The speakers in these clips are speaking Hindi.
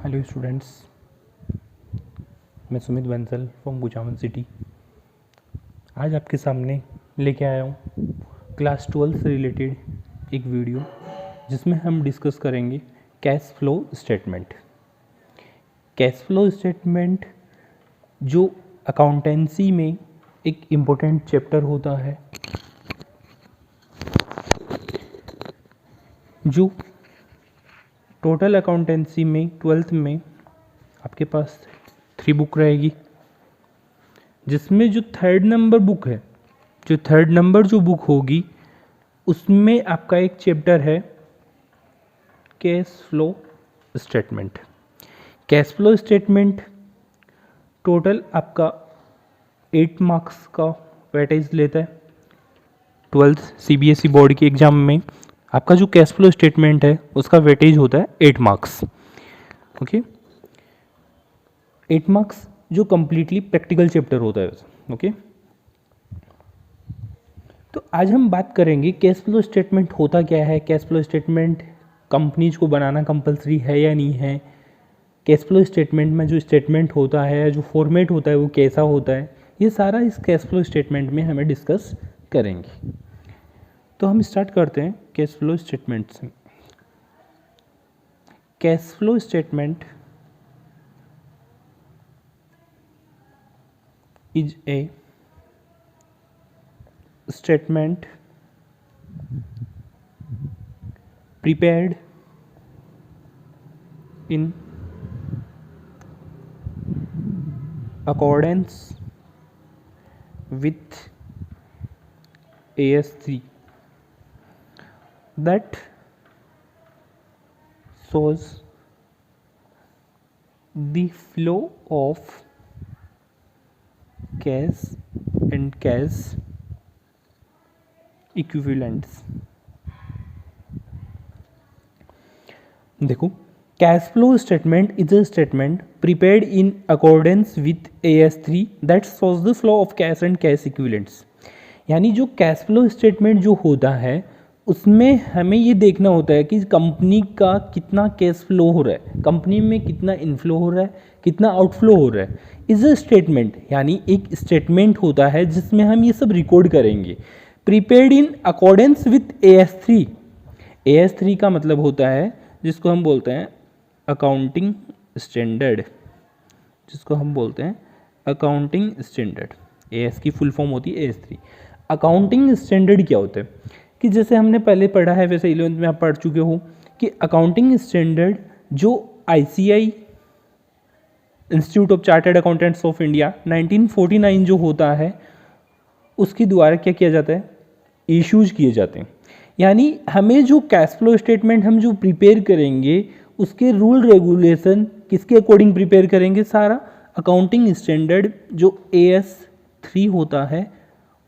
हेलो स्टूडेंट्स, मैं सुमित बंसल फ्रॉम गुजावन सिटी। आज आपके सामने लेके आया हूँ क्लास 12 से रिलेटेड एक वीडियो जिसमें हम डिस्कस करेंगे cash flow statement. Cash flow statement जो अकाउंटेंसी में एक इम्पोर्टेंट चैप्टर होता है, जो टोटल अकाउंटेंसी में 12th में आपके पास 3 बुक रहेगी, जिसमें जो थर्ड नंबर बुक होगी उसमें आपका एक चैप्टर है cash flow statement. Cash flow statement total आपका 8 मार्क्स का वेटेज लेता है। 12th CBSE बोर्ड के एग्जाम में आपका जो कैश फ्लो स्टेटमेंट है उसका वेटेज होता है 8 मार्क्स। ओके, 8 मार्क्स जो कंप्लीटली प्रैक्टिकल चैप्टर होता है। ओके, तो आज हम बात करेंगे कैश फ्लो स्टेटमेंट होता क्या है, कैश फ्लो स्टेटमेंट कंपनीज को बनाना कंपलसरी है या नहीं है, कैश फ्लो स्टेटमेंट में जो स्टेटमेंट होता है, जो फॉर्मेट होता है वो कैसा होता है, ये सारा इस कैश फ्लो स्टेटमेंट में हमें डिस्कस करेंगे। तो हम स्टार्ट करते हैं कैश फ्लो स्टेटमेंट से। Cash flow statement is a statement prepared in accordance with AS3 that shows the flow of cash and cash equivalents। देखो, cash flow statement is a statement prepared in accordance with AS3 that shows the flow of cash and cash equivalents. यानी जो कैश फ्लो स्टेटमेंट जो होता है उसमें हमें ये देखना होता है कि कंपनी का कितना कैश फ्लो हो रहा है, कंपनी में कितना इनफ्लो हो रहा है, कितना आउटफ्लो हो रहा है। इज अ स्टेटमेंट यानी एक स्टेटमेंट होता है जिसमें हम ये सब रिकॉर्ड करेंगे। Prepared in accordance with AS3। AS3 का मतलब होता है जिसको हम बोलते हैं अकाउंटिंग स्टैंडर्ड, AS की फुल फॉर्म होती है AS3। अकाउंटिंग स्टैंडर्ड क्या होता है कि जैसे हमने पहले पढ़ा है वैसे 11th में आप पढ़ चुके हो कि अकाउंटिंग स्टैंडर्ड जो ICI institute of chartered accountants of India 1949 जो होता है उसके द्वारा क्या किया जाता है, इश्यूज किए जाते हैं। यानी हमें जो कैश फ्लो स्टेटमेंट हम जो प्रिपेयर करेंगे उसके रूल रेगुलेशन किसके अकॉर्डिंग प्रिपेयर करेंगे, सारा अकाउंटिंग स्टैंडर्ड जो AS3 होता है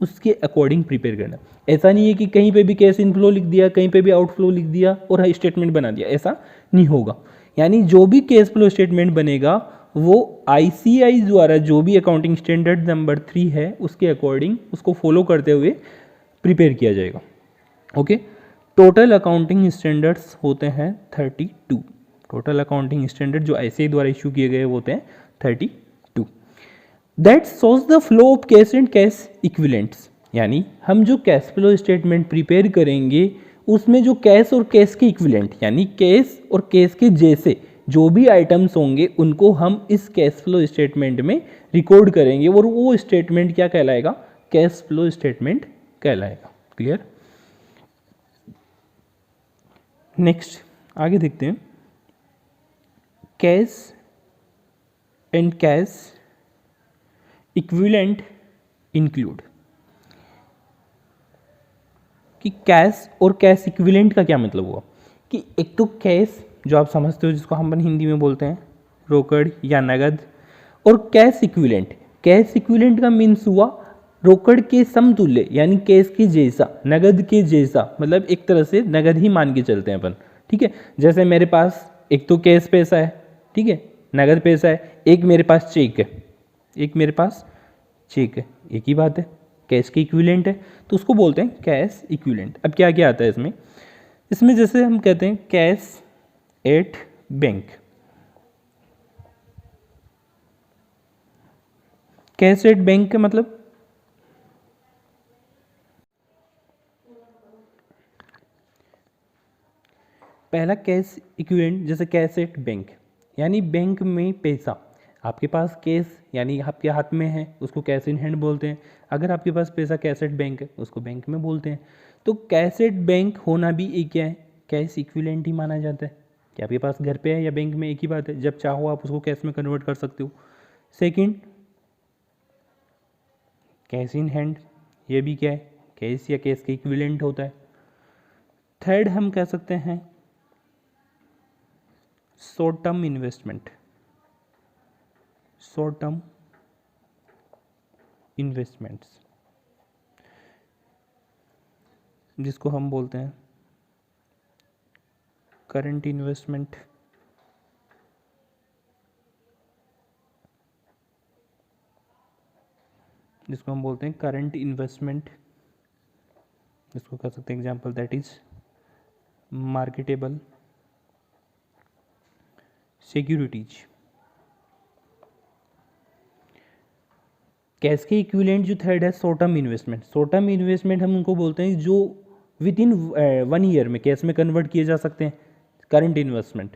उसके अकॉर्डिंग प्रिपेयर करना। ऐसा नहीं है कि कहीं पे भी कैश इनफ्लो लिख दिया, कहीं पे भी आउटफ्लो लिख दिया और स्टेटमेंट बना दिया, ऐसा नहीं होगा। यानी जो भी कैश फ्लो स्टेटमेंट बनेगा वो ICI द्वारा जो भी अकाउंटिंग स्टैंडर्ड नंबर 3 है उसके अकॉर्डिंग उसको फॉलो करते हुए प्रिपेयर किया जाएगा। ओके, टोटल अकाउंटिंग स्टैंडर्ड्स होते हैं 32। टोटल अकाउंटिंग स्टैंडर्ड जो ICI द्वारा इशू किए गए होते हैं 32। That shows the flow of cash and cash equivalents. यानी हम जो कैश फ्लो स्टेटमेंट प्रिपेयर करेंगे उसमें जो कैश और कैश के इक्विवेलेंट यानी कैश और कैश के जैसे जो भी आइटम्स होंगे उनको हम इस कैश फ्लो स्टेटमेंट में रिकॉर्ड करेंगे और वो स्टेटमेंट क्या कहलाएगा, कैश फ्लो स्टेटमेंट कहलाएगा। क्लियर? नेक्स्ट आगे देखते हैं cash and cash equivalent include. कि कैश और कैश इक्विवेलेंट का क्या मतलब हुआ कि एक तो कैश जो आप समझते हो जिसको हम हिंदी में बोलते हैं रोकड़ या नगद, और कैश इक्विवेलेंट का मीन्स हुआ रोकड़ के समतुल्य यानी कैश के जैसा, नगद के जैसा, मतलब एक तरह से नगद ही मान के चलते हैं अपन। ठीक है, जैसे मेरे पास एक तो कैश पैसा है, ठीक है, नगद पैसा है, एक मेरे पास चेक है, एक ही बात है, कैश के इक्विवेलेंट है, तो उसको बोलते हैं कैश इक्विवेलेंट। अब क्या क्या आता है इसमें जैसे हम कहते हैं cash at bank, cash at bank का मतलब पहला कैश इक्विवेलेंट, जैसे कैश एट बैंक यानी बैंक में पैसा आपके पास कैश यानी आपके हाथ में है, उसको कैश इन हैंड बोलते हैं। अगर आपके पास पैसा कैश एट बैंक है, उसको बैंक में बोलते हैं। तो कैश एट बैंक होना भी एक क्या है, कैश इक्विवेलेंट ही माना जाता है कि आपके पास घर पे है या बैंक में, एक ही बात है। जब चाहो आप उसको कैश में कन्वर्ट कर सकते हो। सेकंड, कैश इन हैंड, ये भी क्या है, कैश या कैश के इक्विवेलेंट होता है। थर्ड हम कह सकते हैं short term investment, short term investments, जिसको हम बोलते हैं करंट इन्वेस्टमेंट, जिसको हम बोलते हैं करंट इन्वेस्टमेंट, जिसको कह सकते हैं example that is marketable securities. Cash के इक्विवेलेंट जो थर्ड है short term investment. Short term investment हम उनको बोलते हैं जो विद इन 1 ईयर में कैश में कन्वर्ट किए जा सकते हैं, करंट इन्वेस्टमेंट।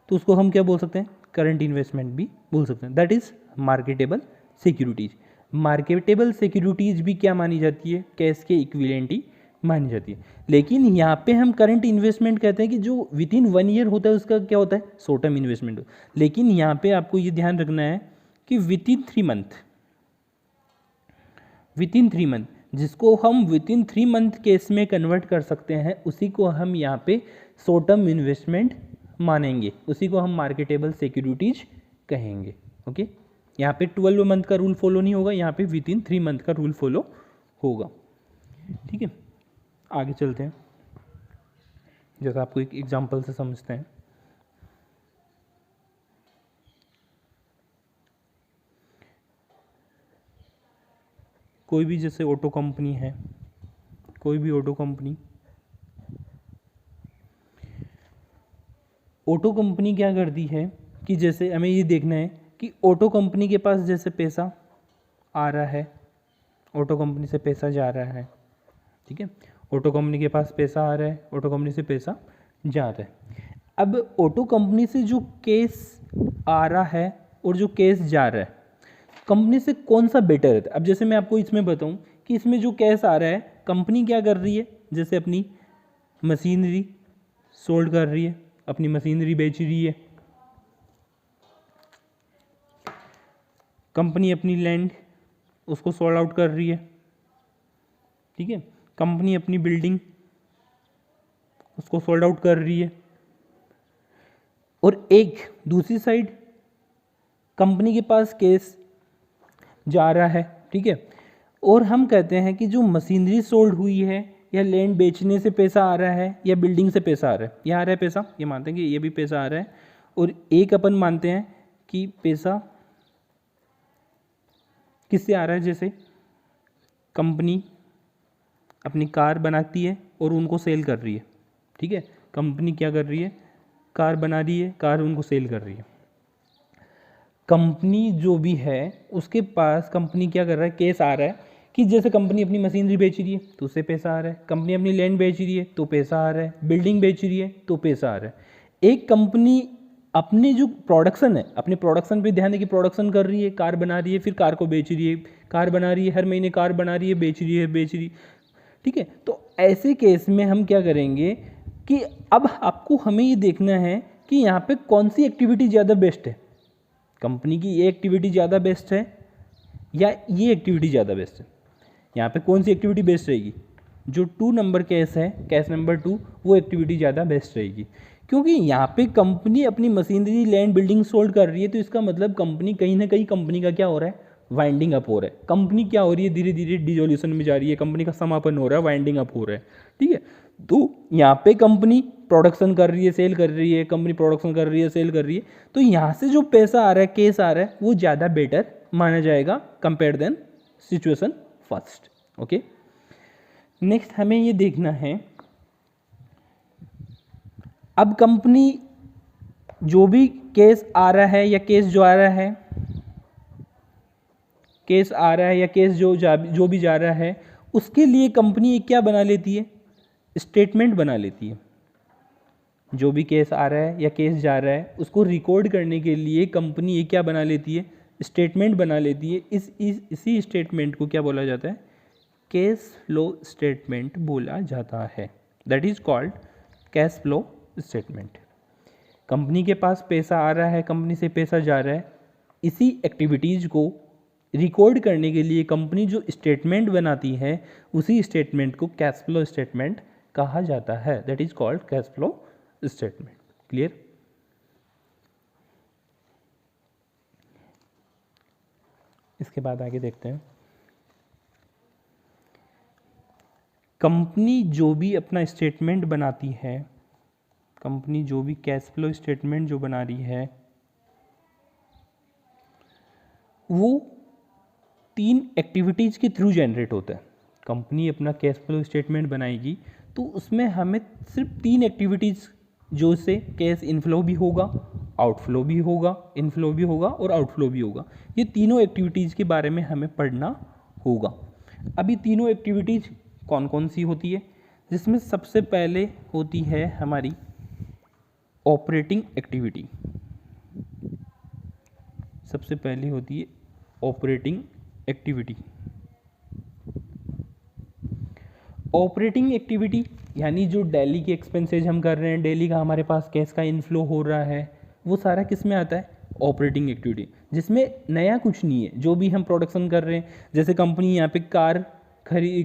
तो उसको हम क्या बोल सकते हैं, करंट इन्वेस्टमेंट भी बोल सकते हैं। That is marketable securities. Marketable securities भी क्या मानी जाती है, कैश के इक्विवेलेंट ही मानी जाती है। लेकिन यहाँ पे हम करंट इन्वेस्टमेंट कहते हैं कि जो विद इन 1 ईयर होता है उसका क्या होता है, शॉर्ट टर्म इन्वेस्टमेंट। लेकिन यहाँ पे आपको ये ध्यान रखना है कि with in 3 month, with in 3 month, जिसको हम विद इन 3 मंथ केस में कन्वर्ट कर सकते हैं, उसी को हम यहाँ पे शॉर्ट टर्म इन्वेस्टमेंट मानेंगे, उसी को हम मार्केटेबल सिक्योरिटीज कहेंगे। ओके, यहाँ पे 12 मंथ का रूल फॉलो नहीं होगा, यहाँ पे विद इन 3 मंथ का रूल फॉलो होगा। ठीक है, आगे चलते हैं, जैसा आपको एक एग्जांपल से समझते हैं। कोई भी जैसे ऑटो कंपनी है, कोई भी ऑटो कंपनी क्या करती है कि जैसे हमें ये देखना है कि ऑटो कंपनी के पास जैसे पैसा आ रहा है, ऑटो कंपनी से पैसा जा रहा है। ठीक है, ऑटो कंपनी के पास पैसा आ रहा है, ऑटो कंपनी से पैसा जा रहा है। अब ऑटो कंपनी से जो केस आ रहा है और जो केस जा रहा है, कंपनी से कौन सा बेटर है। अब जैसे मैं आपको इसमें बताऊं कि इसमें जो कैश आ रहा है, कंपनी क्या कर रही है, जैसे अपनी मशीनरी सोल्ड कर रही है, अपनी मशीनरी बेच रही है, कंपनी अपनी लैंड उसको सोल्ड आउट कर रही है। ठीक है, कंपनी अपनी बिल्डिंग उसको सोल्ड आउट कर रही है। और एक दूसरी साइड कंपनी के पास केस जा रहा है। ठीक है, और हम कहते हैं कि जो मशीनरी सोल्ड हुई है या लैंड बेचने से पैसा आ रहा है या बिल्डिंग से पैसा आ रहा है, ये आ रहा है पैसा, ये मानते हैं कि ये भी पैसा आ रहा है। और एक अपन मानते हैं कि पैसा किससे आ रहा है, जैसे कंपनी अपनी कार बनाती है और उनको सेल कर रही है। ठीक है, कंपनी क्या कर रही है, कार बना रही है, कार उनको सेल कर रही है। कंपनी जो भी है उसके पास कंपनी क्या कर रहा है, केस आ रहा है कि जैसे कंपनी अपनी मशीनरी बेच रही है तो उससे पैसा आ रहा है, कंपनी अपनी लैंड बेच रही है तो पैसा आ रहा है, बिल्डिंग बेच रही है तो पैसा आ रहा है। एक कंपनी अपनी जो प्रोडक्शन है, अपने प्रोडक्शन पे ध्यान दे कि प्रोडक्शन कर रही है, कार बना रही है, फिर कार को बेच रही है, कार बना रही है, हर महीने कार बना रही है, बेच रही है, बेच रही। ठीक है, तो ऐसे केस में हम क्या करेंगे कि अब आपको हमें ये देखना है कि यहाँ पे कौन सी एक्टिविटी ज़्यादा बेस्ट है, कंपनी की ये एक्टिविटी ज़्यादा बेस्ट है या ये एक्टिविटी ज़्यादा बेस्ट है। यहाँ पे कौन सी एक्टिविटी बेस्ट रहेगी, जो 2 नंबर केस है, केस नंबर 2, वो एक्टिविटी ज़्यादा बेस्ट रहेगी। क्योंकि यहाँ पे कंपनी अपनी मशीनरी लैंड बिल्डिंग सोल्ड कर रही है, तो इसका मतलब कंपनी कहीं ना कहीं कंपनी का क्या हो रहा है, वाइंडिंग अप हो रहा है। कंपनी क्या हो रही है, धीरे धीरे डिसोल्यूशन में जा रही है, कंपनी का समापन हो रहा है, वाइंडिंग अप हो रहा है। ठीक है, तो यहाँ पे कंपनी प्रोडक्शन कर रही है, सेल कर रही है, कंपनी प्रोडक्शन कर रही है, सेल कर रही है, तो यहाँ से जो पैसा आ रहा है, केस आ रहा है, वो ज़्यादा बेटर माना जाएगा compare then situation first. Okay, next हमें ये देखना है, अब कंपनी जो भी केस आ रहा है या केस जो आ रहा है, केस आ रहा है या केस जो भी जा रहा है, उसके लिए कंपनी एक क्या बना लेती है, स्टेटमेंट बना लेती है। जो भी केस आ रहा है या केस जा रहा है उसको रिकॉर्ड करने के लिए कंपनी एक क्या बना लेती है, स्टेटमेंट बना लेती है। इसी स्टेटमेंट को क्या बोला जाता है, कैश फ्लो स्टेटमेंट बोला जाता है। That is called cash flow statement. Company के पास पैसा आ रहा है, कंपनी से पैसा जा रहा है, इसी एक्टिविटीज़ को रिकॉर्ड करने के लिए कंपनी जो स्टेटमेंट बनाती है, उसी स्टेटमेंट को कैश फ्लो स्टेटमेंट कहा जाता है। That is called cash flow statement. Clear? इसके बाद आगे देखते हैं। कंपनी जो भी अपना स्टेटमेंट बनाती है, कंपनी जो भी कैश फ्लो स्टेटमेंट जो बना रही है, वो 3 एक्टिविटीज़ के थ्रू जनरेट होता है। कंपनी अपना कैश फ्लो स्टेटमेंट बनाएगी तो उसमें हमें सिर्फ 3 एक्टिविटीज़, जो से कैश इनफ्लो भी होगा, आउटफ्लो भी होगा, इनफ्लो भी होगा और आउटफ्लो भी होगा, ये तीनों एक्टिविटीज़ के बारे में हमें पढ़ना होगा। अभी तीनों एक्टिविटीज़ कौन कौन सी होती है, जिसमें सबसे पहले होती है हमारी ऑपरेटिंग एक्टिविटी। सबसे पहली होती है ऑपरेटिंग एक्टिविटी। ऑपरेटिंग एक्टिविटी यानी जो डेली के एक्सपेंसेज हम कर रहे हैं, डेली का हमारे पास कैश का इनफ्लो हो रहा है, वो सारा किस में आता है, ऑपरेटिंग एक्टिविटी, जिसमें नया कुछ नहीं है। जो भी हम प्रोडक्शन कर रहे हैं, जैसे कंपनी यहाँ पे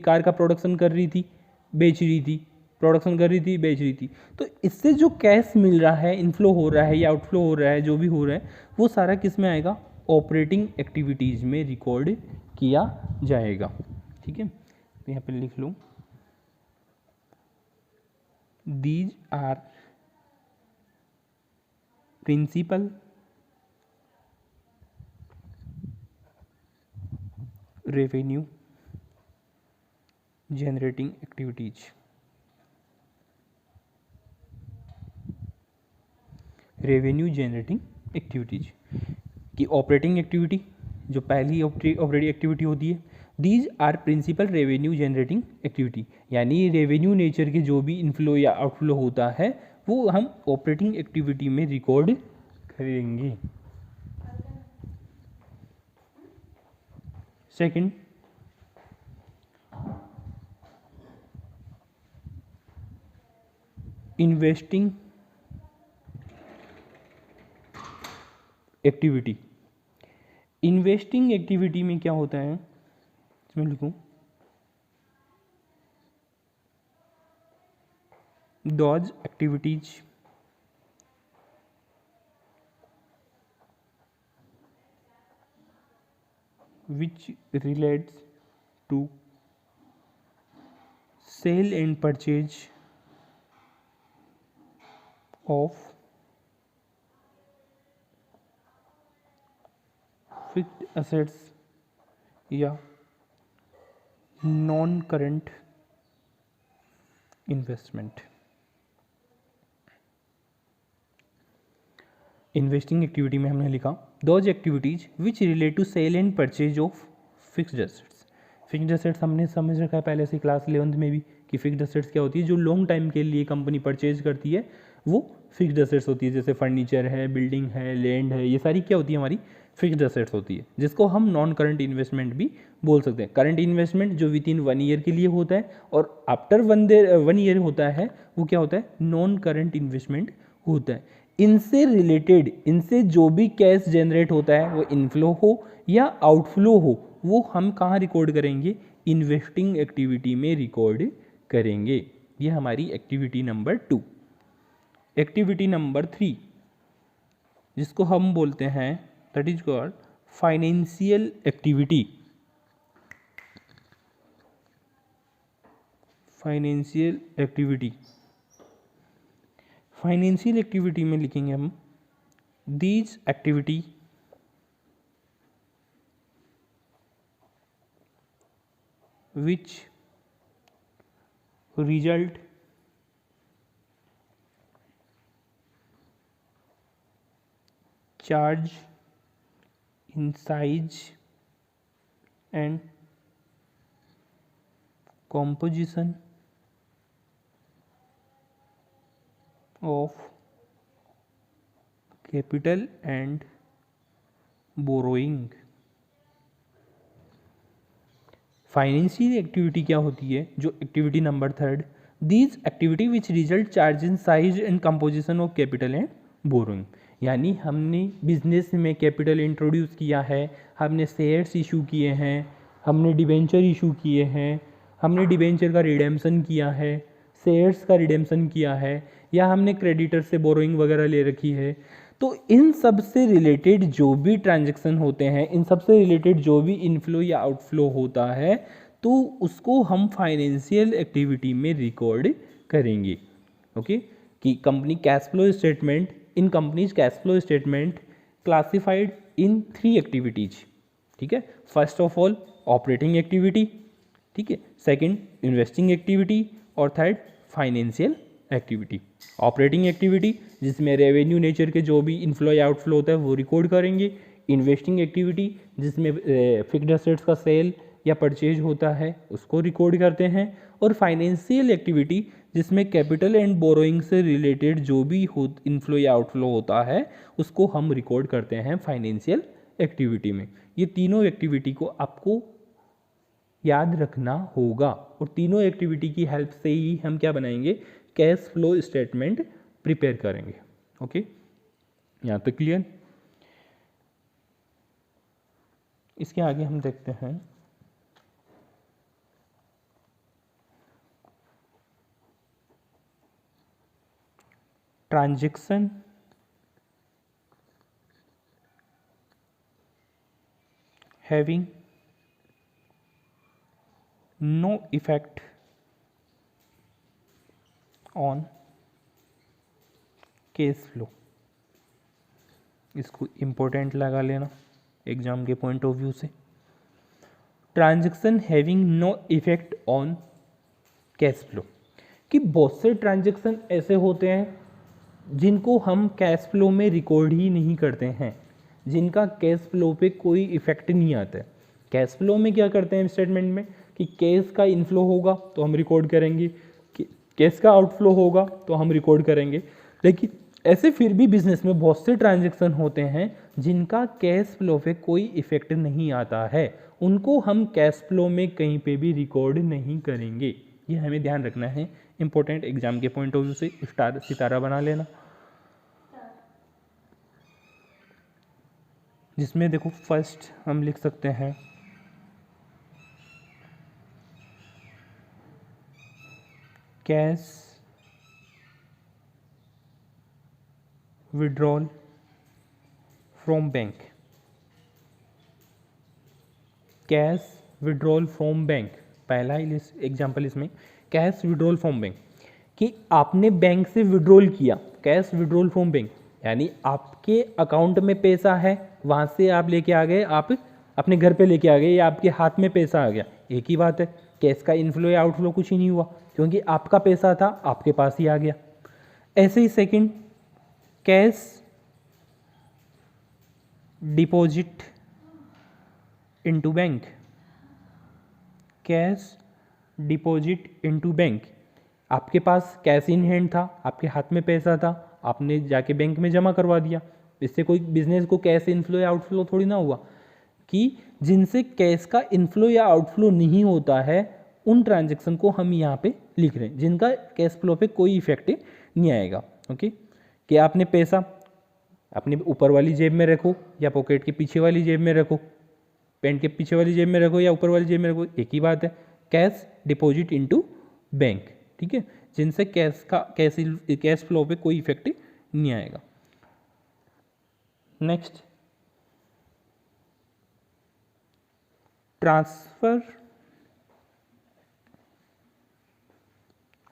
कार का प्रोडक्शन कर रही थी, बेच रही थी, प्रोडक्शन कर रही थी, बेच रही थी, तो इससे जो कैश मिल रहा है, इनफ्लो हो रहा है या आउटफ्लो हो रहा है, जो भी हो रहा है, वो सारा किस में आएगा, ऑपरेटिंग एक्टिविटीज़ में रिकॉर्ड किया जाएगा। ठीक है, तो यहाँ पे लिख लूँ, these are principal revenue generating activities। Revenue generating activities की ऑपरेटिंग एक्टिविटी जो पहली ऑपरेटिंग एक्टिविटी होती है, these are principal revenue generating activity, यानी रेवेन्यू नेचर के जो भी इनफ्लो या आउटफ्लो होता है वो हम ऑपरेटिंग एक्टिविटी में रिकॉर्ड करेंगे। Second, investing activity. Investing activity में क्या होता है, इसमें लिखूं, those activities which relates to sale and purchase of fixed assets या non current investment. Investing activity में हमने लिखा those activities which relate to sale and purchase of fixed assets. Fixed assets हमने समझ रखा है पहले से क्लास 11th में भी कि फिक्स्ड एसेट्स क्या होती है, जो लॉन्ग टाइम के लिए कंपनी परचेज करती है वो फिक्स्ड एसेट्स होती है। जैसे फर्नीचर है, बिल्डिंग है, लैंड है, ये सारी क्या होती है, हमारी फिक्स्ड एसेट्स होती है, जिसको हम नॉन करंट इन्वेस्टमेंट भी बोल सकते हैं। करंट इन्वेस्टमेंट जो विद इन 1 ईयर के लिए होता है और आफ्टर 1 ईयर होता है, वो क्या होता है, नॉन करंट इन्वेस्टमेंट होता है। इनसे रिलेटेड, इनसे जो भी कैश जनरेट होता है, वो इनफ्लो हो या आउटफ्लो हो, वो हम कहाँ रिकॉर्ड करेंगे, इन्वेस्टिंग एक्टिविटी में रिकॉर्ड करेंगे। ये हमारी एक्टिविटी नंबर 2। एक्टिविटी नंबर 3 जिसको हम बोलते हैं, that is called financial activity. Financial activity, financial activity में लिखेंगे हम these activity which result charge in size and composition of capital and borrowing। Financial activity क्या होती है, जो activity number third, these activity which result charge in size and composition of capital and borrowing. यानी हमने बिजनेस में कैपिटल इंट्रोड्यूस किया है, हमने शेयर्स इशू किए हैं, हमने डिबेंचर इशू किए हैं, हमने डिबेंचर का रिडेम्पशन किया है, शेयर्स का रिडेम्पशन किया है, या हमने क्रेडिटर से बोरोइंग वगैरह ले रखी है। तो इन सब से रिलेटेड जो भी ट्रांजैक्शन होते हैं, इन सब से रिलेटेड जो भी इनफ्लो या आउटफ्लो होता है, तो उसको हम फाइनेंशियल एक्टिविटी में रिकॉर्ड करेंगे। ओके, कि company cash flow statement, in companies cash flow statement classified in 3 activities. ठीक है, first of all operating activity, ठीक है, सेकंड इन्वेस्टिंग एक्टिविटी, और third financial activity. Operating activity जिसमें रेवेन्यू नेचर के जो भी इनफ्लो या आउटफ्लो होता है वो रिकॉर्ड करेंगे। इन्वेस्टिंग एक्टिविटी जिसमें फिक्स्ड एसेट्स का सेल या परचेज होता है उसको रिकॉर्ड करते हैं। और फाइनेंशियल एक्टिविटी जिसमें कैपिटल एंड बोरोइंग से रिलेटेड जो भी इनफ्लो या आउटफ्लो होता है उसको हम रिकॉर्ड करते हैं फाइनेंशियल एक्टिविटी में। ये तीनों एक्टिविटी को आपको याद रखना होगा, और तीनों एक्टिविटी की हेल्प से ही हम क्या बनाएंगे, कैश फ्लो स्टेटमेंट प्रिपेयर करेंगे। ओके, यहाँ तक क्लियर। इसके आगे हम देखते हैं transaction having no effect on cash flow. इसको इम्पोर्टेंट लगा लेना एग्जाम के पॉइंट ऑफ व्यू से। Transaction having no effect on cash flow, कि बहुत से ट्रांजैक्शन ऐसे होते हैं जिनको हम कैश फ्लो में रिकॉर्ड ही नहीं करते हैं, जिनका कैश फ्लो पे कोई इफेक्ट नहीं आता है। कैश फ्लो में क्या करते हैं स्टेटमेंट में, कि कैश का इनफ्लो होगा तो हम रिकॉर्ड करेंगे, कि कैश का आउटफ्लो होगा तो हम रिकॉर्ड करेंगे। लेकिन ऐसे फिर भी बिजनेस में बहुत से ट्रांजैक्शन होते हैं जिनका कैश फ्लो पे कोई इफेक्ट नहीं आता है, उनको हम कैश फ्लो में कहीं पे भी रिकॉर्ड नहीं करेंगे। ये हमें ध्यान रखना है, इंपॉर्टेंट एग्जाम के पॉइंट ऑफ व्यू से स्टार सितारा बना लेना। जिसमें देखो फर्स्ट हम लिख सकते हैं cash withdrawal from bank. Cash withdrawal from bank, पहला ही एग्जाम्पल इसमें कैश विड्रॉल फ्रॉम बैंक, कि आपने बैंक से विड्रॉल किया, कैश विड्रॉल फ्रॉम बैंक, यानी आपके अकाउंट में पैसा है, वहाँ से आप लेके आ गए, आप अपने घर पे लेके आ गए, या आपके हाथ में पैसा आ गया, एक ही बात है। कैश का इनफ्लो या आउटफ्लो कुछ ही नहीं हुआ, क्योंकि आपका पैसा था आपके पास ही आ गया। ऐसे ही second cash deposit into bank. Cash deposit into bank, आपके पास कैश इन हैंड था, आपके हाथ में पैसा था, आपने जाके बैंक में जमा करवा दिया। इससे कोई बिजनेस को कैश इनफ्लो या आउटफ्लो थोड़ी ना हुआ। कि जिनसे कैश का इनफ्लो या आउटफ्लो नहीं होता है उन ट्रांजैक्शन को हम यहाँ पे लिख रहे हैं, जिनका कैश फ्लो पे कोई इफेक्ट नहीं आएगा। ओके, कि आपने पैसा अपने ऊपर वाली जेब में रखो या पॉकेट के पीछे वाली जेब में रखो, पैंट के पीछे वाली जेब में रखो या ऊपर वाली जेब में रखो, एक ही बात है। कैश डिपॉजिट इनटू बैंक, ठीक है, जिनसे कैश फ्लो पे कोई इफेक्ट नहीं आएगा। Next transfer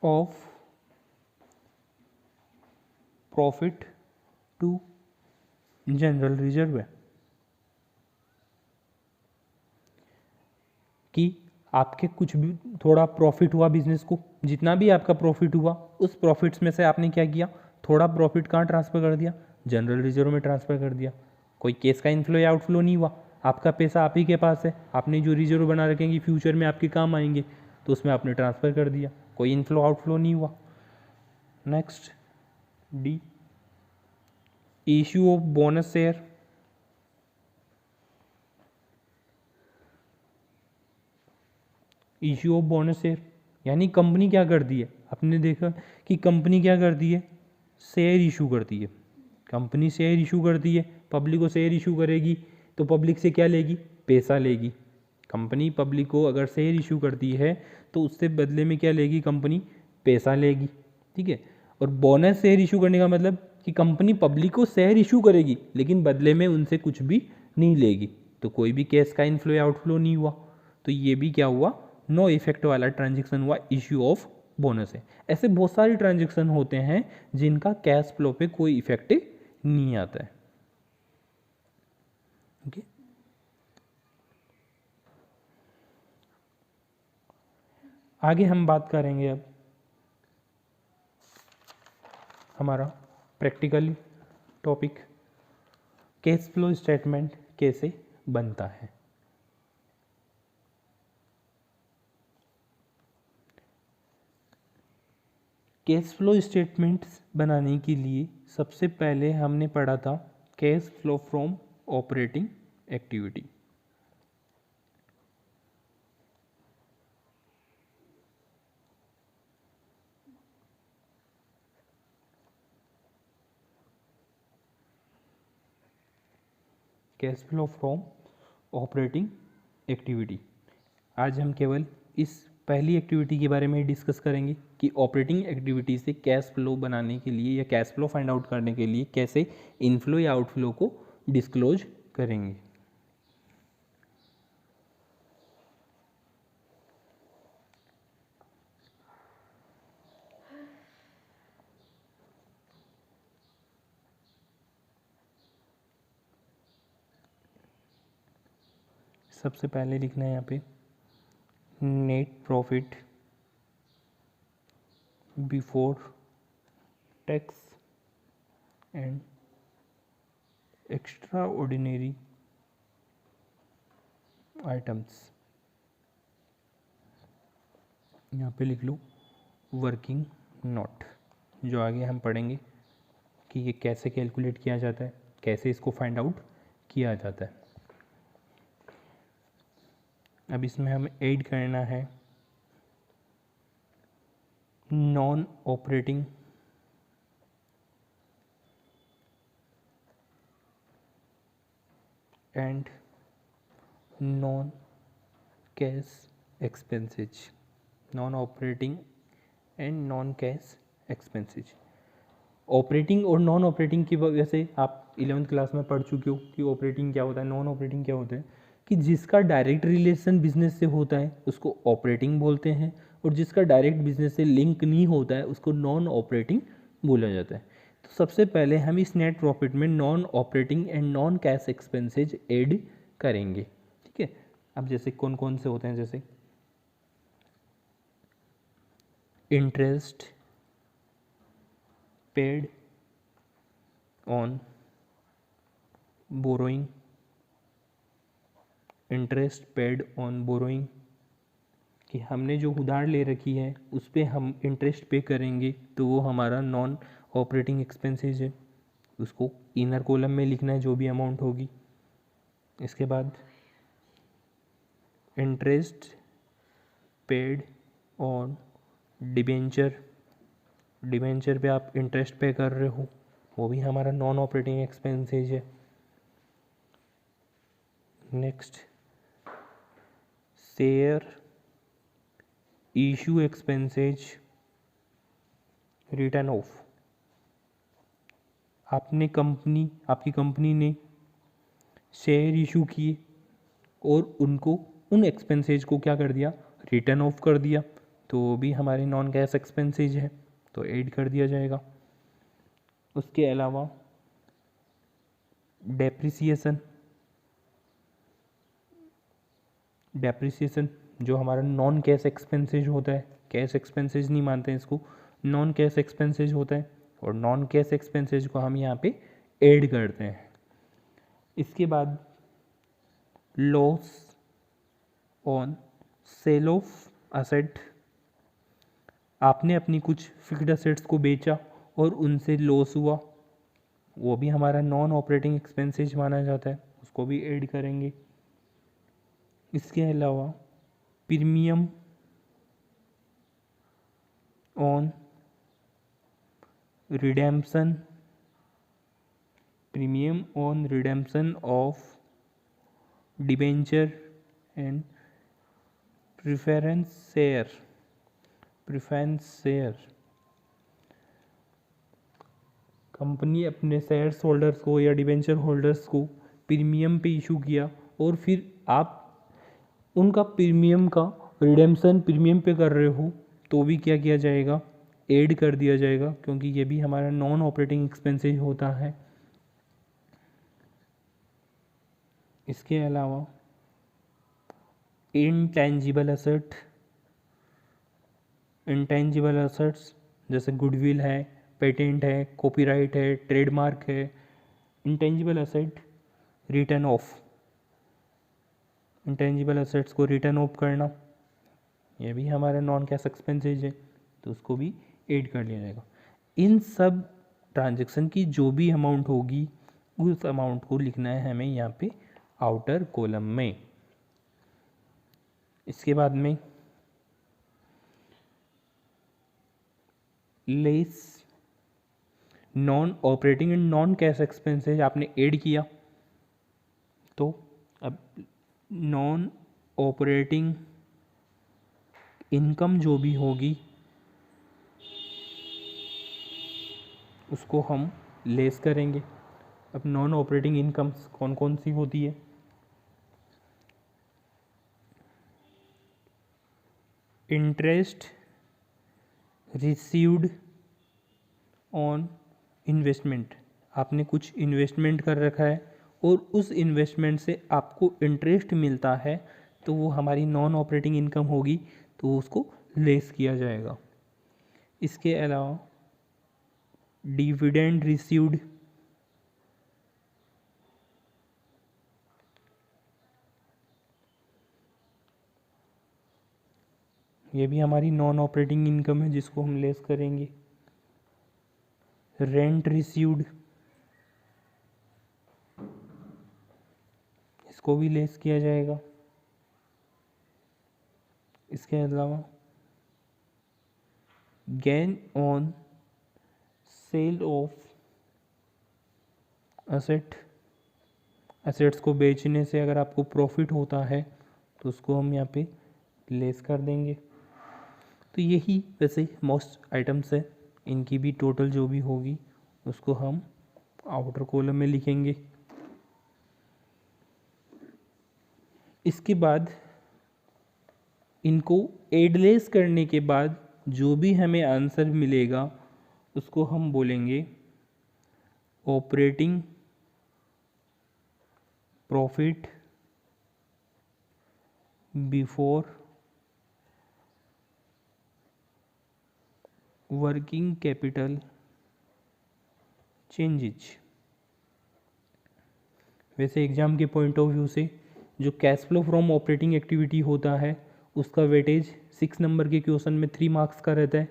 of profit to general reserve है, कि आपके कुछ भी थोड़ा प्रॉफिट हुआ बिजनेस को, जितना भी आपका प्रॉफिट हुआ उस प्रॉफिट्स में से आपने क्या किया, थोड़ा प्रॉफिट कहाँ ट्रांसफर कर दिया, जनरल रिजर्व में ट्रांसफर कर दिया। कोई केस का इनफ्लो या आउटफ्लो नहीं हुआ, आपका पैसा आप ही के पास है, आपने जो रिजर्व बना रखेंगे फ्यूचर में आपके काम आएंगे, तो उसमें आपने ट्रांसफ़र कर दिया, कोई इनफ्लो आउटफ्लो नहीं हुआ। Next D, issue of bonus share. Issue of bonus share यानी कंपनी क्या करती है, आपने देखा कि कंपनी क्या करती है, शेयर इशू करती है। कंपनी शेयर इशू करती है, पब्लिक को शेयर इशू करेगी तो पब्लिक से क्या लेगी, पैसा लेगी। कंपनी पब्लिक को अगर शेयर इशू करती है तो उससे बदले में क्या लेगी, कंपनी पैसा लेगी, ठीक है। और बोनस शेयर इशू करने का मतलब कि कंपनी पब्लिक को शेयर इशू करेगी लेकिन बदले में उनसे कुछ भी नहीं लेगी, तो कोई भी कैश का इनफ्लो या आउटफ्लो नहीं हुआ, तो ये भी क्या हुआ, नो इफेक्ट वाला ट्रांजेक्शन हुआ, इश्यू ऑफ बोनस है। ऐसे बहुत सारे ट्रांजेक्शन होते हैं जिनका कैश फ्लो पे कोई इफेक्ट नहीं आता है। ओके, आगे हम बात करेंगे अब हमारा practical topic, cash flow statement कैसे बनता है। कैश फ्लो स्टेटमेंट्स बनाने के लिए सबसे पहले हमने पढ़ा था cash flow from operating activity. Cash flow from operating activity, आज हम केवल इस पहली एक्टिविटी के बारे में डिस्कस करेंगे कि ऑपरेटिंग एक्टिविटी से कैश फ्लो बनाने के लिए या कैश फ्लो फाइंड आउट करने के लिए कैसे इनफ्लो या आउटफ्लो को डिस्क्लोज करेंगे। सबसे पहले लिखना है यहाँ पे net profit before tax and extra ordinary items. यहाँ पे लिख लो वर्किंग नोट, जो आगे हम पढ़ेंगे कि ये कैसे कैलकुलेट किया जाता है, कैसे इसको फाइंड आउट किया जाता है। अब इसमें हमें ऐड करना है non operating and non cash expenses, non operating and non cash expenses. Operating और नॉन ऑपरेटिंग की वजह से आप 11th क्लास में पढ़ चुके हो कि ऑपरेटिंग क्या होता है, नॉन ऑपरेटिंग क्या होता है, कि जिसका डायरेक्ट रिलेशन बिजनेस से होता है उसको ऑपरेटिंग बोलते हैं, और जिसका डायरेक्ट बिजनेस से लिंक नहीं होता है उसको नॉन ऑपरेटिंग बोला जाता है। तो सबसे पहले हम इस नेट प्रॉफिट में non operating and non cash expenses add करेंगे, ठीक है। अब जैसे कौन कौन से होते हैं, जैसे interest paid on borrowing, interest paid on borrowing, कि हमने जो उधार ले रखी है उस पर हम इंटरेस्ट पे करेंगे तो वो हमारा नॉन ऑपरेटिंग एक्सपेंसेस है, उसको इनर कॉलम में लिखना है जो भी अमाउंट होगी। इसके बाद interest paid on debenture, debenture पे आप इंटरेस्ट पे कर रहे हो, वो भी हमारा नॉन ऑपरेटिंग एक्सपेंसेज है। Next share issue expenses return of, आपकी कंपनी ने शेयर इशू किए और उनको उन एक्सपेंसेज को क्या कर दिया, रिटर्न ऑफ कर दिया, तो वो भी हमारे नॉन कैश एक्सपेंसेज है, तो ऐड कर दिया जाएगा। उसके अलावा डेप्रिसिएशन, डेप्रिसिएशन जो हमारा नॉन कैश एक्सपेंसेज होता है, कैश एक्सपेंसेज नहीं मानते हैं इसको, नॉन कैश एक्सपेंसेज होता है, और नॉन कैश एक्सपेंसेज को हम यहाँ पे ऐड करते हैं। इसके बाद loss on sale of asset, आपने अपनी कुछ फिक्स्ड असेट्स को बेचा और उनसे लॉस हुआ, वो भी हमारा नॉन ऑपरेटिंग एक्सपेंसेस माना जाता है, उसको भी ऐड करेंगे। इसके अलावा premium on redemption, premium on redemption of debenture and preference share, company अपने शेयर्स होल्डर्स को या डिबेंचर होल्डर्स को प्रीमियम पे इशू किया और फिर आप उनका प्रीमियम का रिडेम्पशन प्रीमियम पे कर रहे हो तो भी क्या किया जाएगा, ऐड कर दिया जाएगा, क्योंकि ये भी हमारा नॉन ऑपरेटिंग एक्सपेंसेस होता है। इसके अलावा इंटेंजिबल असेट्स जैसे गुडविल है, पेटेंट है, कॉपीराइट है, ट्रेडमार्क है, intangible asset return of, intangible assets को रिटर्न ऑफ करना, ये भी हमारा नॉन कैश एक्सपेंसेज है, तो उसको भी ऐड कर लिया जाएगा। इन सब ट्रांजैक्शन की जो भी अमाउंट होगी उस अमाउंट को लिखना है हमें यहाँ पे आउटर कॉलम में। इसके बाद में less non operating and non cash expenses आपने ऐड किया, तो अब नॉन ऑपरेटिंग इनकम जो भी होगी उसको हम लेस करेंगे। अब नॉन ऑपरेटिंग इनकम्स कौन कौन सी होती है, इंटरेस्ट रिसीव्ड ऑन इन्वेस्टमेंट, आपने कुछ इन्वेस्टमेंट कर रखा है और उस इन्वेस्टमेंट से आपको इंटरेस्ट मिलता है, तो वो हमारी नॉन ऑपरेटिंग इनकम होगी, तो उसको लेस किया जाएगा। इसके अलावा डिविडेंड रिसीव्ड, ये भी हमारी नॉन ऑपरेटिंग इनकम है जिसको हम लेस करेंगे। रेंट रिसीव्ड, इसको भी लेस किया जाएगा। इसके अलावा gain on sale of assets को बेचने से अगर आपको प्रॉफिट होता है तो उसको हम यहाँ पे लेस कर देंगे। तो यही वैसे मोस्ट आइटम्स है, इनकी भी टोटल जो भी होगी उसको हम आउटर कॉलम में लिखेंगे। इसके बाद इनको एडलेस करने के बाद जो भी हमें आंसर मिलेगा उसको हम बोलेंगे operating profit before working capital changes. वैसे एग्जाम के पॉइंट ऑफ व्यू से जो cash flow from operating activity होता है उसका वेटेज 6 नंबर के क्वेश्चन में 3 मार्क्स का रहता है,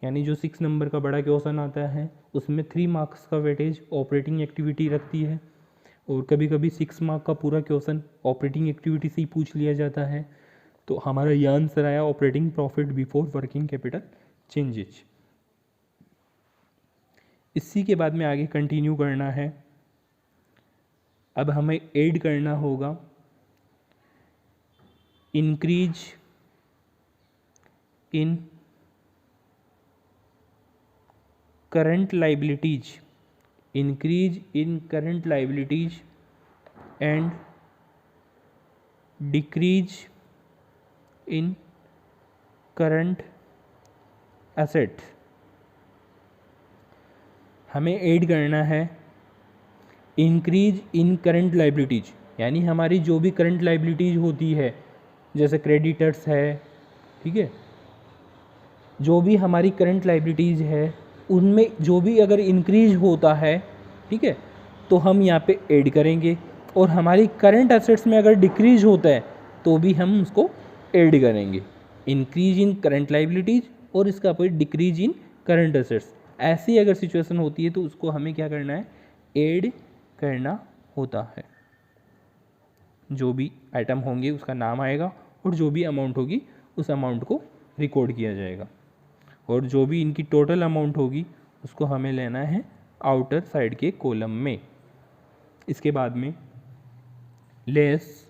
यानी जो 6 नंबर का बड़ा क्वेश्चन आता है उसमें 3 मार्क्स का वेटेज ऑपरेटिंग एक्टिविटी रखती है, और कभी कभी 6 मार्क का पूरा क्वेश्चन ऑपरेटिंग एक्टिविटी से ही पूछ लिया जाता है। तो हमारा ये आंसर आया operating profit before working capital changes. इसी के बाद में आगे कंटिन्यू करना है। अब हमें ऐड करना होगा increase in current liabilities, increase in current liabilities and decrease in current asset. हमें ऐड करना है इंक्रीज इन करंट लाइबिलिटीज, यानी हमारी जो भी करंट लाइबिलिटीज होती है जैसे क्रेडिटर्स है, ठीक है, जो भी हमारी करंट लाइबिलिटीज है उनमें जो भी अगर इंक्रीज होता है, ठीक है, तो हम यहाँ पे ऐड करेंगे। और हमारी करंट एसेट्स में अगर डिक्रीज होता है तो भी हम उसको ऐड करेंगे। इंक्रीज इन करंट लाइबिलिटीज और इसका opposite decrease in current assets, ऐसी अगर सिचुएशन होती है तो उसको हमें क्या करना है, ऐड करना होता है। जो भी आइटम होंगे उसका नाम आएगा और जो भी अमाउंट होगी उस अमाउंट को रिकॉर्ड किया जाएगा, और जो भी इनकी टोटल अमाउंट होगी उसको हमें लेना है आउटर साइड के कॉलम में। इसके बाद में लेस,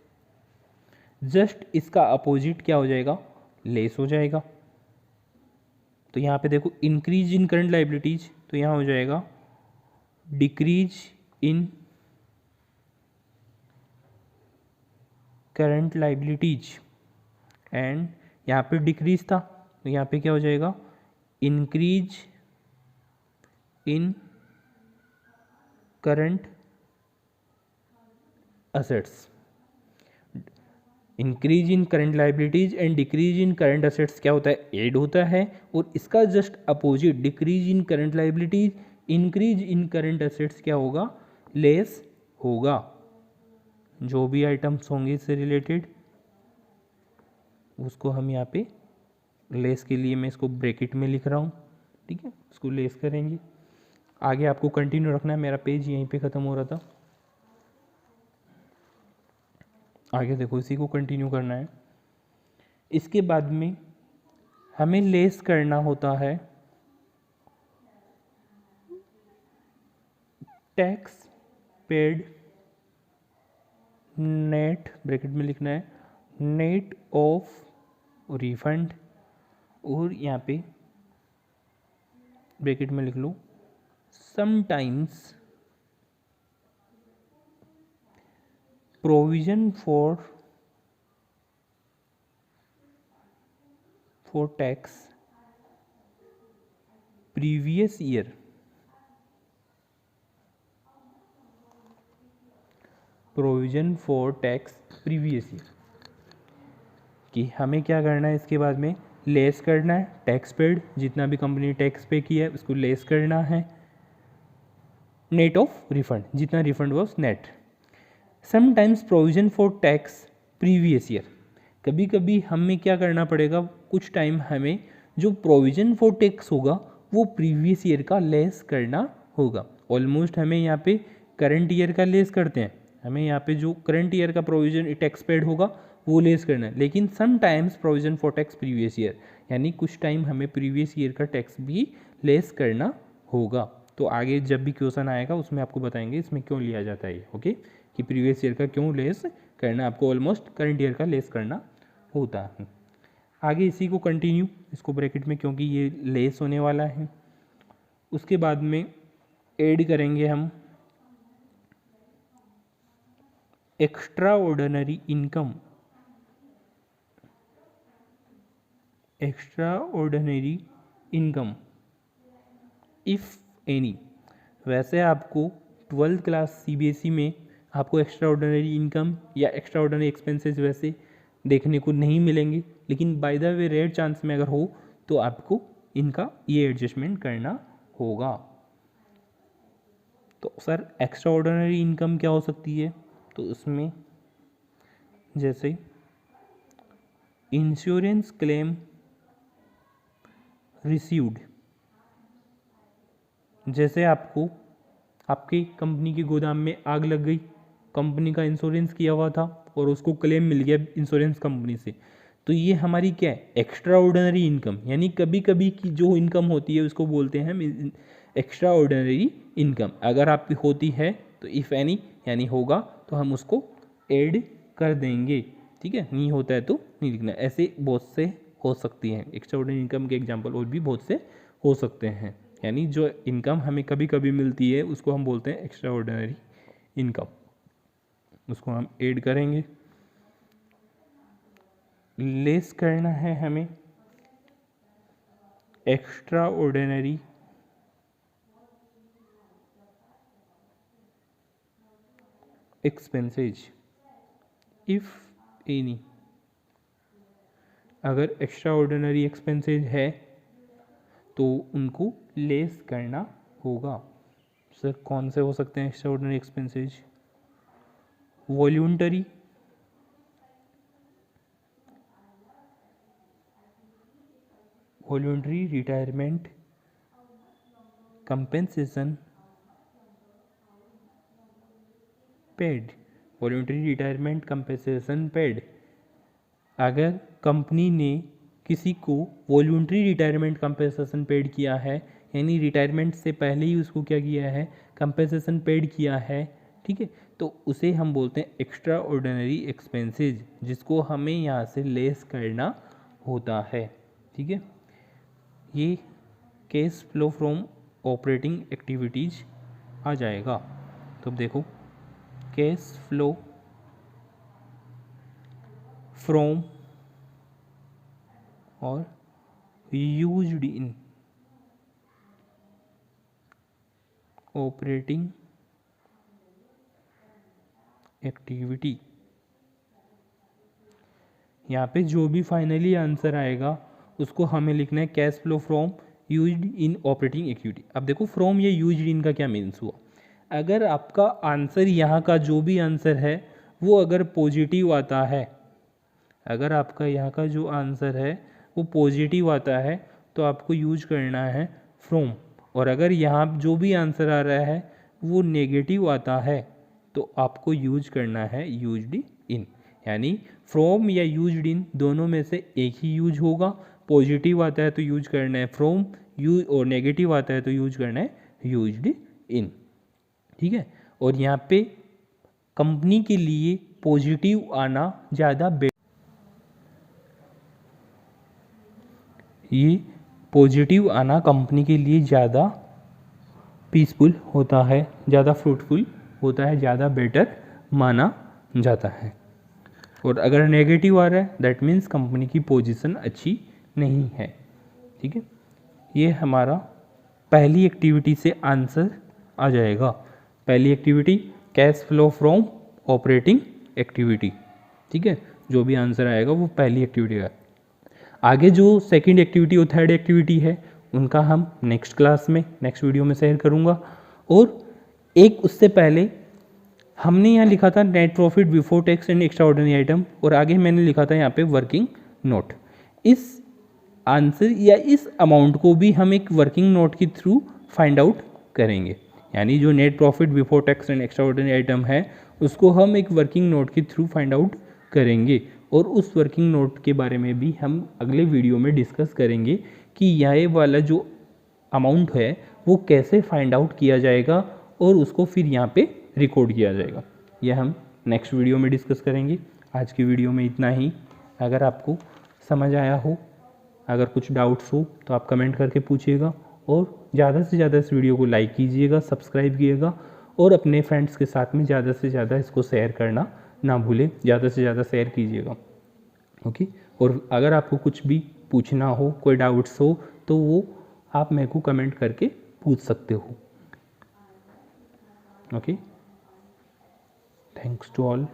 जस्ट इसका अपोजिट क्या हो जाएगा, लेस हो जाएगा। तो यहाँ पे देखो इंक्रीज इन करंट लाइबिलिटीज, तो यहाँ हो जाएगा decrease in current liabilities, and यहाँ पे डिक्रीज था तो यहाँ पे क्या हो जाएगा, increase in current assets. Increase in current liabilities and decrease in current assets क्या होता है, ऐड होता है, और इसका just opposite decrease in current liabilities increase in current assets क्या होगा, लेस होगा। जो भी आइटम्स होंगे इससे रिलेटेड उसको हम यहाँ पे लेस के लिए मैं इसको ब्रैकेट में लिख रहा हूँ, ठीक है, उसको लेस करेंगे। आगे आपको कंटिन्यू रखना है, मेरा पेज यहीं पे ख़त्म हो रहा था, आगे देखो इसी को कंटिन्यू करना है। इसके बाद में हमें लेस करना होता है टैक्स पेड नेट, ब्रैकेट में लिखना है नेट ऑफ रिफंड, और यहाँ पे ब्रैकेट में लिख लो sometimes provision for tax previous year, provision for tax previous year, कि हमें क्या करना है, इसके बाद में लेस करना है टैक्स पेड, जितना भी कंपनी टैक्स पे किया है उसको लेस करना है, नेट ऑफ रिफंड, जितना refund was net. Sometimes provision for tax previous year, कभी कभी हमें क्या करना पड़ेगा, कुछ टाइम हमें जो प्रोविजन फॉर टैक्स होगा वो प्रीवियस ईयर का लेस करना होगा। ऑलमोस्ट हमें यहाँ पे करंट ईयर का लेस करते हैं, हमें यहाँ पे जो करंट ईयर का प्रोविजन टैक्स पेड होगा वो लेस करना है, लेकिन sometimes provision for tax previous year, यानी कुछ टाइम हमें प्रीवियस ईयर का टैक्स भी लेस करना होगा। तो आगे जब भी क्वेश्चन आएगा उसमें आपको बताएंगे इसमें क्यों लिया जाता है, ओके, कि प्रीवियस ईयर का क्यों लेस करना, आपको ऑलमोस्ट करंट ईयर का लेस करना होता है। आगे इसी को कंटिन्यू, इसको ब्रैकेट में क्योंकि ये लेस होने वाला है। उसके बाद में ऐड करेंगे हम extra ordinary income, extra ordinary income if any. वैसे आपको 12th क्लास सीबीएसई में आपको एक्स्ट्रा ऑर्डिनरी इनकम या एक्स्ट्रा ऑर्डिनरी एक्सपेंसेस वैसे देखने को नहीं मिलेंगे, लेकिन by the way rare chance में अगर हो तो आपको इनका ये एडजस्टमेंट करना होगा। तो सर एक्स्ट्रा ऑर्डिनरी इनकम क्या हो सकती है, तो उसमें जैसे इंश्योरेंस क्लेम रिसीव्ड, जैसे आपको आपकी कंपनी के गोदाम में आग लग गई, कंपनी का इंश्योरेंस किया हुआ था और उसको क्लेम मिल गया इंश्योरेंस कंपनी से, तो ये हमारी क्या है, एक्स्ट्रा ऑर्डिनरी इनकम, यानी कभी कभी की जो इनकम होती है उसको बोलते हैं हम एक्स्ट्रा ऑर्डिनरी इनकम। अगर आपकी होती है तो इफ़ एनी यानी होगा तो हम उसको ऐड कर देंगे, ठीक है, नहीं होता है तो नहीं लिखना। ऐसे बहुत से हो सकती हैं, एक्स्ट्रा ऑर्डिनरी इनकम के एग्जाम्पल और भी बहुत से हो सकते हैं, यानी जो इनकम हमें कभी कभी मिलती है उसको हम बोलते हैं एक्स्ट्रा ऑर्डिनरी इनकम, उसको हम ऐड करेंगे। लेस करना है हमें extra ordinary expenses if any, अगर एक्स्ट्रा ऑर्डिनरी एक्सपेंसेज है तो उनको लेस करना होगा। सर कौन से हो सकते हैं extra ordinary expenses, voluntary retirement compensation paid, voluntary retirement compensation paid. अगर कंपनी ने किसी को वॉल्यूंटरी रिटायरमेंट कंपेंसेशन पेड किया है, यानी रिटायरमेंट से पहले ही उसको क्या किया है, कंपेंसेशन पेड किया है, ठीक है, तो उसे हम बोलते हैं एक्स्ट्रा ऑर्डिनरी एक्सपेंसेस, जिसको हमें यहाँ से लेस करना होता है, ठीक है। ये cash flow from operating activities आ जाएगा। तो अब देखो, कैश फ्लो फ्रॉम और यूज्ड इन ऑपरेटिंग एक्टिविटी, यहाँ पे जो भी फाइनली आंसर आएगा उसको हमें लिखना है cash flow from used in operating activity. अब देखो, फ्रॉम या यूज्ड इन का क्या मीन्स हुआ। अगर आपका आंसर यहाँ का जो भी आंसर है वो अगर पॉजिटिव आता है, अगर आपका यहाँ का जो आंसर है वो पॉजिटिव आता है तो आपको यूज करना है फ्रॉम, और अगर यहाँ जो भी आंसर आ रहा है वो नेगेटिव आता है तो आपको यूज करना है यूज्ड इन। यानी फ्रॉम या यूज्ड इन दोनों में से एक ही यूज होगा। पॉजिटिव आता है तो यूज करना है फ्रॉम, और नेगेटिव आता है तो यूज करना है यूज्ड इन, ठीक है। और यहाँ पे कंपनी के लिए पॉजिटिव आना ज़्यादा ये पॉजिटिव आना कंपनी के लिए ज़्यादा पीसफुल होता है, ज़्यादा फ्रूटफुल होता है, ज़्यादा बेटर माना जाता है। और अगर नेगेटिव आ रहा है दैट मीन्स कंपनी की पोजीशन अच्छी नहीं है, ठीक है। ये हमारा पहली एक्टिविटी से आंसर आ जाएगा। पहली activity cash flow from operating activity, ठीक है। जो भी आंसर आएगा वो पहली एक्टिविटी है। आगे जो सेकंड एक्टिविटी और थर्ड एक्टिविटी है उनका हम नेक्स्ट क्लास में, नेक्स्ट वीडियो में शेयर करूँगा। और एक उससे पहले हमने यहाँ लिखा था net profit before tax and extra ordinary item, और आगे मैंने लिखा था यहाँ पे वर्किंग नोट। इस आंसर या इस अमाउंट को भी हम एक वर्किंग नोट के थ्रू फाइंड आउट करेंगे। यानी जो net profit before tax and extra ordinary item है उसको हम एक वर्किंग नोट के थ्रू फाइंड आउट करेंगे, और उस वर्किंग नोट के बारे में भी हम अगले वीडियो में डिस्कस करेंगे कि ये वाला जो अमाउंट है वो कैसे फाइंड आउट किया जाएगा और उसको फिर यहाँ पे रिकॉर्ड किया जाएगा। यह हम नेक्स्ट वीडियो में डिस्कस करेंगे। आज की वीडियो में इतना ही। अगर आपको समझ आया हो, अगर कुछ डाउट्स हो तो आप कमेंट करके पूछिएगा, और ज़्यादा से ज़्यादा इस वीडियो को लाइक कीजिएगा, सब्सक्राइब कीजिएगा, और अपने फ्रेंड्स के साथ में ज़्यादा से ज़्यादा इसको शेयर करना ना भूलें, ज़्यादा से ज़्यादा शेयर कीजिएगा, ओके। और अगर आपको कुछ भी पूछना हो, कोई डाउट्स हो, तो वो आप मेरे को कमेंट करके पूछ सकते हो, ओके। Thanks to all.